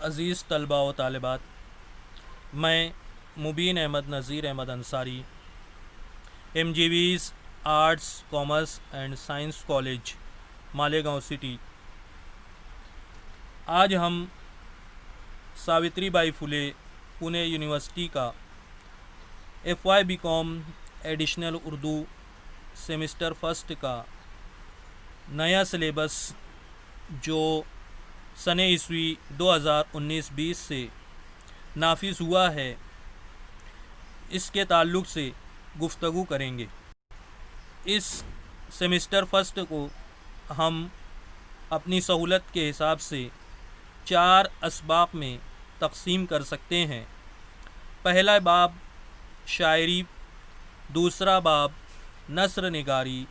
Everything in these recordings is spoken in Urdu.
عزیز طلباء و طالبات، میں Mubeen Ahmed Nazir Ahmed Ansari MGV's arts commerce and science college Malegaon city, آج ہم ساوتری بائی پھولے پونے یونیورسٹی کا FY BCom additional Urdu semester first کا نیا سلیبس جو سنِ عیسوی 2019-20 سے نافذ ہوا ہے، اس کے تعلق سے گفتگو کریں گے۔ اس سیمسٹر فرسٹ کو ہم اپنی سہولت کے حساب سے 4 اسباق میں تقسیم کر سکتے ہیں۔ پہلا باب شاعری، دوسرا باب نثر نگاری،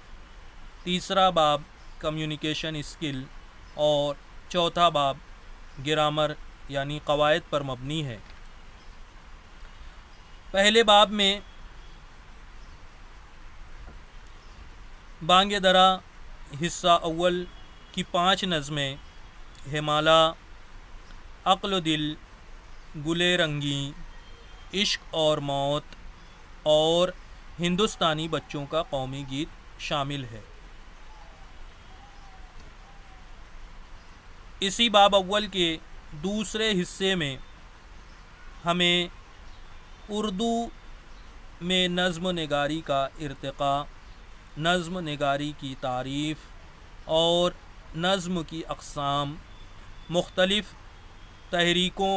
تیسرا باب کمیونیکیشن اسکل اور چوتھا باب گرامر یعنی قواعد پر مبنی ہے۔ پہلے باب میں بانگ درا حصہ اول کی 5 نظمیں ہمالا، عقل و دل، گلے رنگی، عشق اور موت اور ہندوستانی بچوں کا قومی گیت شامل ہے۔ اسی باب اول کے دوسرے حصے میں ہمیں اردو میں نظم نگاری کا ارتقاء، نظم نگاری کی تعریف اور نظم کی اقسام، مختلف تحریکوں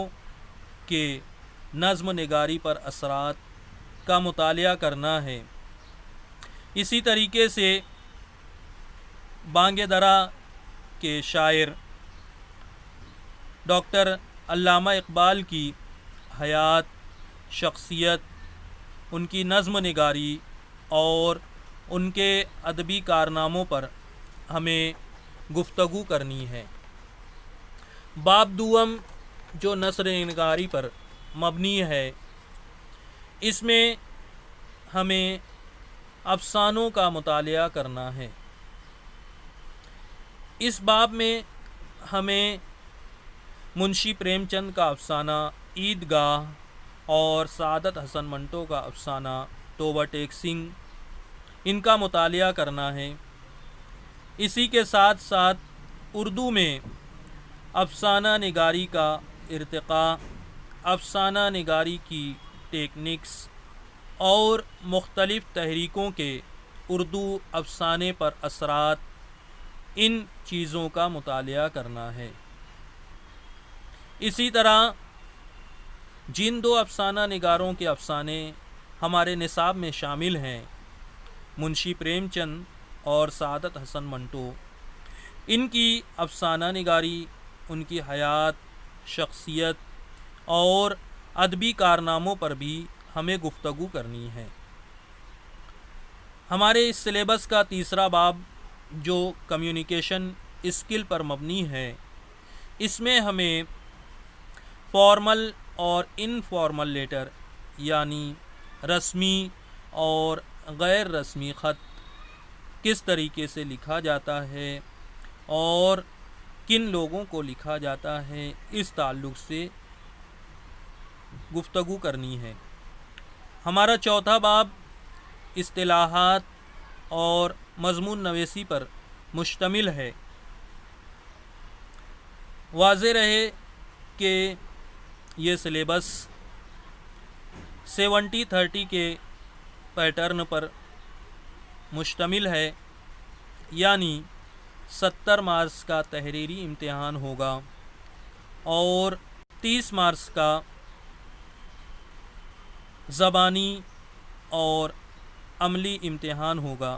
کے نظم نگاری پر اثرات کا مطالعہ کرنا ہے۔ اسی طریقے سے بانگ درا کے شاعر ڈاکٹر علامہ اقبال کی حیات، شخصیت، ان کی نظم نگاری اور ان کے ادبی کارناموں پر ہمیں گفتگو کرنی ہے۔ باب دوم جو نثر نگاری پر مبنی ہے، اس میں ہمیں افسانوں کا مطالعہ کرنا ہے۔ اس باب میں ہمیں منشی پریم چند کا افسانہ عیدگاہ اور سعادت حسن منٹو کا افسانہ توبہ ٹیک سنگھ، ان کا مطالعہ کرنا ہے۔ اسی کے ساتھ ساتھ اردو میں افسانہ نگاری کا ارتقاء، افسانہ نگاری کی ٹیکنکس اور مختلف تحریکوں کے اردو افسانے پر اثرات، ان چیزوں کا مطالعہ کرنا ہے۔ اسی طرح جن 2 افسانہ نگاروں کے افسانے ہمارے نصاب میں شامل ہیں، منشی پریم چند اور سعادت حسن منٹو، ان کی افسانہ نگاری، ان کی حیات، شخصیت اور ادبی کارناموں پر بھی ہمیں گفتگو کرنی ہے۔ ہمارے اس سلیبس کا تیسرا باب جو کمیونیکیشن اسکل پر مبنی ہے، اس میں ہمیں فارمل اور انفارمل لیٹر یعنی رسمی اور غیر رسمی خط کس طریقے سے لکھا جاتا ہے اور کن لوگوں کو لکھا جاتا ہے، اس تعلق سے گفتگو کرنی ہے۔ ہمارا چوتھا باب اصطلاحات اور مضمون نویسی پر مشتمل ہے۔ واضح رہے کہ یہ سلیبس 70-30 کے پیٹرن پر مشتمل ہے، یعنی 70 مارکس کا تحریری امتحان ہوگا اور 30 مارکس کا زبانی اور عملی امتحان ہوگا،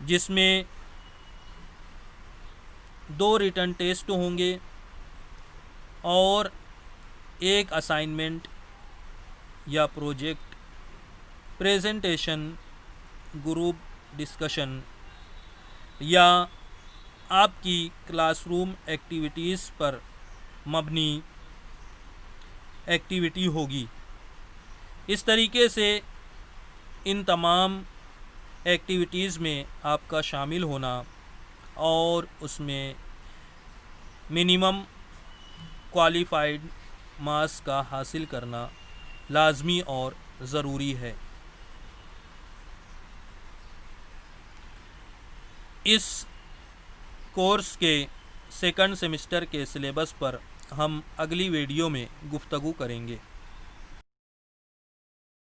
جس میں 2 ریٹن ٹیسٹ ہوں گے اور 1 اسائنمنٹ یا پروجیکٹ، پریزنٹیشن، گروپ ڈسکشن یا آپ کی کلاس روم ایکٹیویٹیز پر مبنی ایکٹیویٹی ہوگی۔ اس طریقے سے ان تمام ایکٹیویٹیز میں آپ کا شامل ہونا اور اس میں منیمم کوالیفائڈ ماس کا حاصل کرنا لازمی اور ضروری ہے۔ اس کورس کے سیکنڈ سیمسٹر کے سلیبس پر ہم اگلی ویڈیو میں گفتگو کریں گے۔